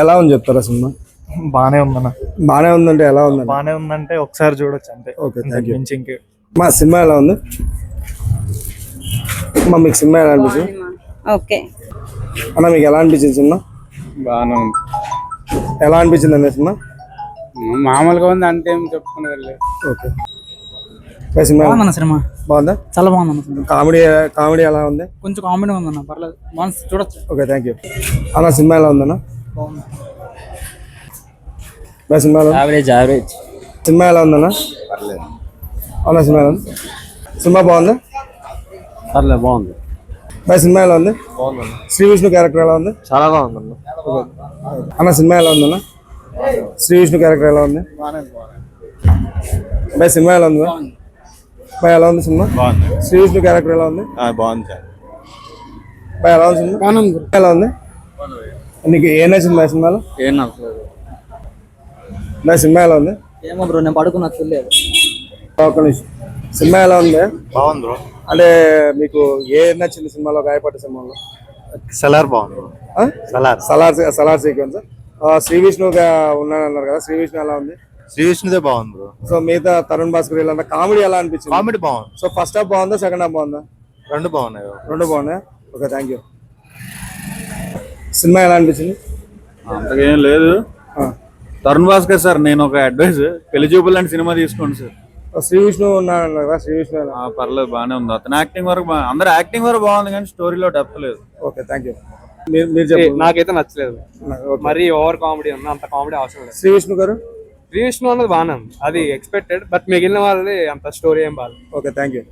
ఎలా ఉంది చెప్తారా సినిమా? బానే ఉందన్న. బానే ఉందంటే ఎలా ఉంది? బానే ఉందంటే ఒకసారి చూడొచ్చు అంతే. Okay, thank you. మించి ఇంకే మా సినిమా ఎలా ఉంది? అమ్మా మీకు సినిమా ఎలా అనిపించింది? ఓకే అన్న మీకు ఎలా అనిపించింది సినిమా? బాగానే ఉంది. ఎలా అనిపించింది అన్న సినిమా? మామూలుగా ఉంది అంటే ఏం చెప్పుకునేది. ఓకే, సినిమా బాగుందన్న. సినిమా బాగుందా? చాలా బాగుందన్న. కామెడీ కామెడీ ఎలా ఉంది? కొంచెం కామెడీ ఉందన్న, పర్లేదు, బాగుంది, చూడొచ్చు. Okay, thank you. అన్న సినిమా ఎలా ఉందన్న? బాగుంది. Cinema average. సినిమా ఎలా ఉందన్న? అవునా, సినిమా ఎలా ఉంది? సినిమా బాగుందా? పర్లేదు, బాగుంది. సినిమా ఎలా ఉంది? బాగుంది. శ్రీ విష్ణు క్యారెక్టర్ ఎలా ఉంది? చాలా బాగుందన్న. అన్న సినిమా ఎలా ఉందన్న? శ్రీ విష్ణు క్యారెక్టర్ ఎలా ఉంది? సినిమా ఎలా ఉంది? ఎలా ఉంది సినిమా? బాగుంది. శ్రీ విష్ణు క్యారెక్టర్ ఎలా ఉంది? బాగుంది సార్. ఎలా ఉంది సినిమా? ఎలా ఉంది? నీకు ఏ నచ్చింది సినిమాలో? ఏం నచ్చలేదు. సినిమా ఎలా ఉంది? ఏమో బ్రో, నేను పడుకున్నా, చూడలేదు. ఒక్క నిమిషం. సినిమా ఎలా ఉంది? బాగుంది బ్రో. అంటే మీకు ఏ నచ్చింది సినిమాలో? గాయపడ్డ సినిమాలో సలార్ బాగుంది. సలార్ సీక్వెన్స్. శ్రీ విష్ణుగా ఉన్నానన్నారు కదా, శ్రీ విష్ణు ఎలా ఉంది? శ్రీ విష్ణుదే బాగుంది బ్రో. సో మిగతా తరుణ్ భాస్కర్ వీళ్ళంతా కామెడీ ఎలా అనిపించింది? కామెడీ బాగుంది. సో ఫస్ట్ హాఫ్ బాగుందా, సెకండ్ హాఫ్ బాగుందా? రెండు బాగున్నాయి. రెండు బాగున్నాయి. Okay, thank you. సినిమా ఎలా అనిపించింది? అంతగా ఏం లేదు. తరుణ్ భాస్కర్ సార్, నేను ఒక అడ్వైస్, పెళ్లి చూపులు లాంటి సినిమా తీసుకోండి సార్. శ్రీ విష్ణు ఉన్నానన్నారు కదా, శ్రీ విష్ణు ఎలా? పర్లేదు, బాగానే ఉంది. అతను యాక్టింగ్ వరకు అందరు యాక్టింగ్ వరకు బాగుంది, కానీ స్టోరీలో డెప్త్ లేదు. Okay, thank you. మీరు చెప్పండి. నాకైతే నచ్చలేదు. మరి ఓవర్ కామెడీ ఉంది, అంత కామెడీ అవసరం లేదు. శ్రీ విష్ణు గారు? శ్రీ విష్ణు అన్నది బాగానే ఉంది, అది ఎక్స్పెక్టెడ్, బట్ మిగిలిన వాళ్ళది అంత స్టోరీ ఏం బాగాలేదు. Okay, thank you.